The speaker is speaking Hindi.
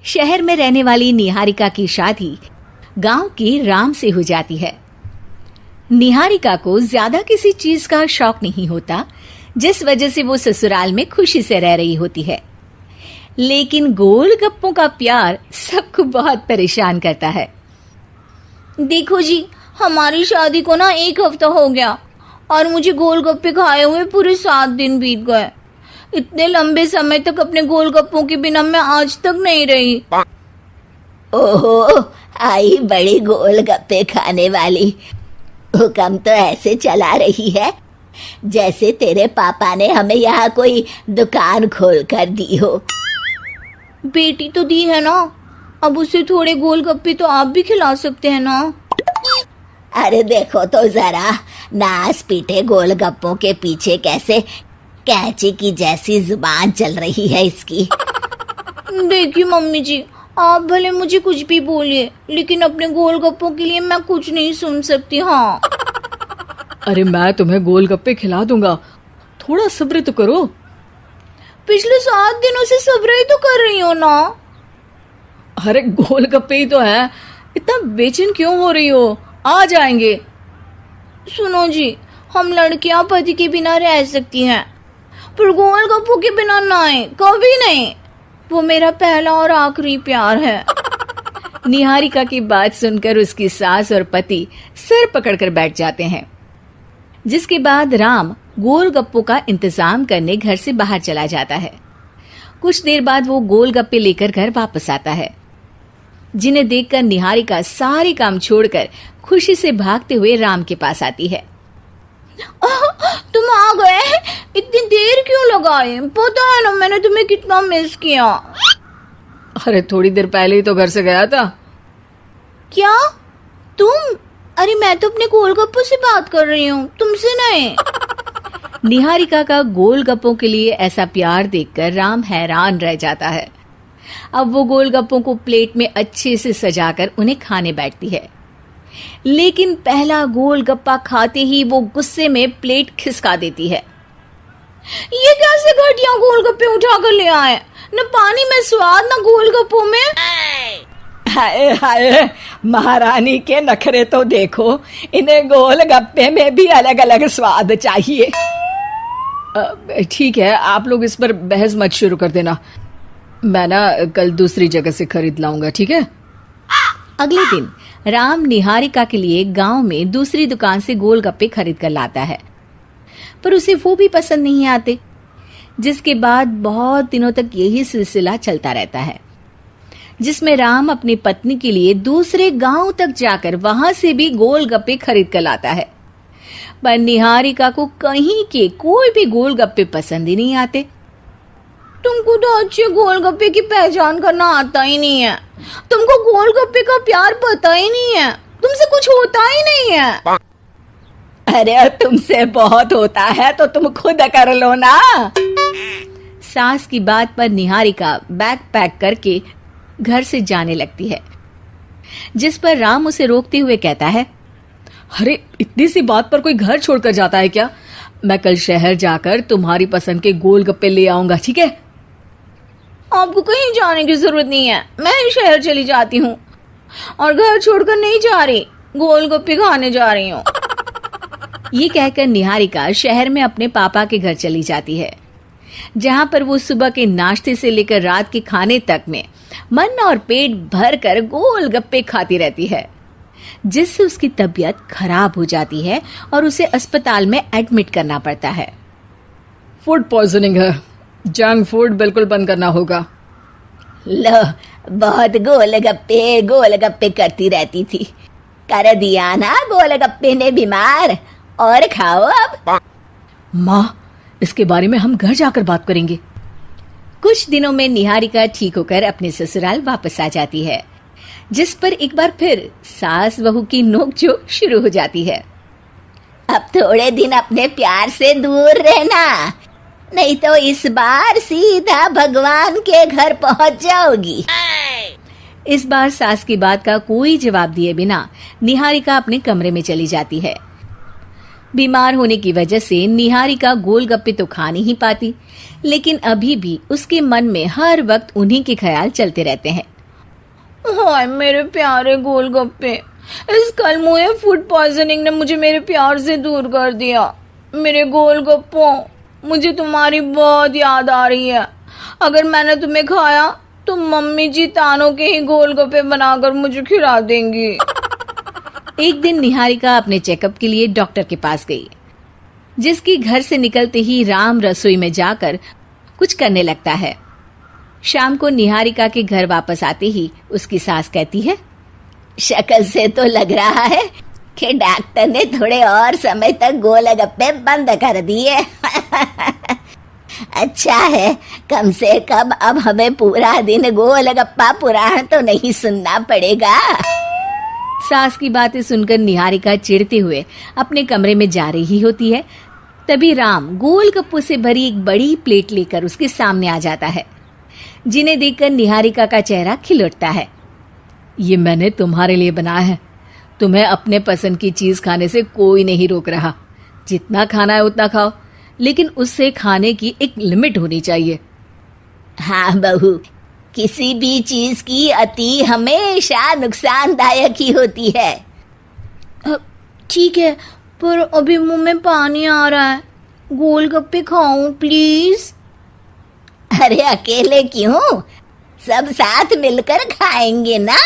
शहर में रहने वाली निहारिका की शादी गांव के राम से हो जाती है। निहारिका को ज्यादा किसी चीज का शौक नहीं होता, जिस वजह से वो ससुराल में खुशी से रह रही होती है। लेकिन गोलगप्पों का प्यार सबको बहुत परेशान करता है। देखो जी, हमारी शादी को ना 1 हफ्ता हो गया और मुझे गोलगप्पे खाए हुए पूरे 7 दिन बीत गए। इतने लंबे समय तक अपने गोलगप्पों के बिना मैं आज तक नहीं रही। ओहो, आई बड़ी गोलगप्पे खाने वाली। हुक्म तो ऐसे चला रही है जैसे तेरे पापा ने हमें यहाँ कोई दुकान खोल कर दी हो। बेटी तो दी है ना, अब उसे थोड़े गोलगप्पे तो आप भी खिला सकते हैं ना। अरे देखो तो जरा, नास पीटे गोलगप्पों के पीछे कैसे कैंची की जैसी जुबान चल रही है इसकी। देखिए मम्मी जी, आप भले मुझे कुछ भी बोलिए, लेकिन अपने गोलगप्पों के लिए मैं कुछ नहीं सुन सकती। हाँ, अरे मैं तुम्हें गोलगप्पे खिला दूंगा, थोड़ा सब्र तो करो। पिछले 7 दिनों से सब्र ही तो कर रही हो ना। अरे गोलगप्पे ही तो है, इतना बेचैन क्यों हो रही हो? आ जाएंगे। सुनो जी, हम लड़कियां पति के बिना रह सकती हैं, पर गोलगप्पों के बिना नहीं, कभी नहीं। वो मेरा पहला और आखिरी प्यार है। निहारिका की बात सुनकर उसकी सास और पति सिर पकड़कर बैठ जाते हैं। जिसके बाद राम गोलगप्पों का इंतजाम करने घर से बाहर चला जाता है। कुछ देर बाद वो गोलगप्पे लेकर घर वापस आता है, जिन्हें देखकर निहारिका सारे काम छोड़कर खुशी से भागते हुए राम के पास आती है। तुम आ गए? इतनी देर क्यों लगाई? पता है ना मैंने तुम्हें कितना मिस किया। अरे थोड़ी देर पहले ही तो घर से गया था। क्या तुम? अरे मैं तो अपने गोलगप्पों से बात कर रही हूँ, तुमसे नहीं। निहारिका का गोलगप्पों के लिए ऐसा प्यार देखकर राम हैरान रह जाता है। अब वो गोलगप्पों को प्लेट में अच्छे से सजाकर उन्हें खाने बैठती है, लेकिन पहला गोलगप्पा खाते ही वो गुस्से में प्लेट खिसका देती है। ये कैसे घटिया गोलगप्पे उठा कर ले आए? न पानी में स्वाद, न गोलगप्पों में। हाय हाय, महारानी के नखरे तो देखो, इन्हें गोलगप्पे में भी अलग अलग स्वाद चाहिए। ठीक है, आप लोग इस पर बहस मत शुरू कर देना, मैं ना कल दूसरी जगह से खरीद लाऊंगा, ठीक है? अगले दिन राम निहारिका के लिए गांव में दूसरी दुकान से गोलगप्पे खरीद कर लाता है, पर उसे वो भी पसंद नहीं आते। जिसके बाद बहुत दिनों तक यही सिलसिला चलता रहता है, जिसमें राम अपनी पत्नी के लिए दूसरे गांव तक जाकर वहां से भी गोलगप्पे खरीद कर लाता है, पर निहारिका को कहीं के कोई भी गोलगप्पे पसंद ही नहीं आते। तुमको तो अच्छे गोलगप्पे की पहचान करना आता ही नहीं है। तुमको गोलगप्पे का प्यार पता ही नहीं है, तुमसे कुछ होता ही नहीं है। अरे तुमसे बहुत होता है तो तुम खुद कर लो ना। सास की बात पर निहारिका बैग पैक करके घर से जाने लगती है, जिस पर राम उसे रोकते हुए कहता है, अरे इतनी सी बात पर कोई घर छोड़कर जाता है क्या? मैं कल शहर जाकर तुम्हारी पसंद के गोलगप्पे ले आऊंगा, ठीक है? आपको कहीं जाने की जरूरत नहीं है, मैं ही शहर चली जाती हूँ और घर छोड़कर नहीं जा रही, गोलगप्पे खाने जा रही हूँ। ये कहकर निहारिका शहर में अपने पापा के घर चली जाती है, जहाँ पर वो सुबह के नाश्ते से लेकर रात के खाने तक में मन और पेट भर कर गोलगप्पे खाती रहती है, जिससे उसकी तबीयत खराब हो जाती है और उसे अस्पताल में एडमिट करना पड़ता है। फूड पॉइजनिंग है, जंक फूड बिल्कुल बंद करना होगा। लो, बहुत गोलगप्पे गोलगप्पे करती रहती थी, कर दिया ना गोलगप्पे ने बीमार। और खाओ अब। माँ, इसके बारे में हम घर जाकर बात करेंगे। कुछ दिनों में निहारिका ठीक होकर अपने ससुराल वापस आ जाती है, जिस पर एक बार फिर सास बहू की नोकझोंक शुरू हो जाती है। अब थोड़े दिन अपने प्यार से दूर रहना, नहीं तो इस बार सीधा भगवान के घर पहुंच जाओगी। इस बार सास की बात का कोई जवाब दिए बिना निहारिका अपने कमरे में चली जाती है। बीमार होने की वजह से निहारिका गोलगप्पे तो खा नहीं पाती, लेकिन अभी भी उसके मन में हर वक्त उन्हीं के ख्याल चलते रहते हैं। हाय मेरे प्यारे गोलगप्पे, इस कल मुझे फूड पॉइजनिंग ने मुझे मेरे प्यार से दूर कर दिया। मेरे गोलगप्पों, मुझे तुम्हारी बहुत याद आ रही है। अगर मैंने तुम्हें खाया तो मम्मी जी तानों के ही गोलगप्पे बनाकर मुझे खिला देंगी। एक दिन निहारिका अपने चेकअप के लिए डॉक्टर के पास गई, जिसकी घर से निकलते ही राम रसोई में जाकर कुछ करने लगता है। शाम को निहारिका के घर वापस आते ही उसकी सास कहती है, शक्ल से तो लग रहा है कि डॉक्टर ने थोड़े और समय तक गोलगप्पे बंद कर दिए। अच्छा है, कम से कम अब हमें पूरा दिन गोलगप्पा पुराण तो नहीं सुनना पड़ेगा। सास की बातें सुनकर निहारिका चिढ़ते हुए अपने कमरे में जा रही होती है। तभी राम गोलगप्पों से भरी एक बड़ी प्लेट लेकर उसके सामने आ जाता है, जिन्हें देखकर निहारिका का चेहरा खिल उठता है। ये मैंने तुम्हारे लिए बनाया है। तुम्हें अपने पसंद की चीज खाने से कोई नहीं रोक रहा। जितना खाना है उतना खाओ, लेकिन उससे खाने की एक लिमिट होनी चाहिए। हाँ बहू, किसी भी चीज की अति हमेशा नुकसानदायक ही होती है। ठीक है, पर अभी मुंह में पानी आ रहा है। गोलगप्पे खाऊं प्लीज? अरे अकेले क्यों, सब साथ मिलकर खाएंगे ना।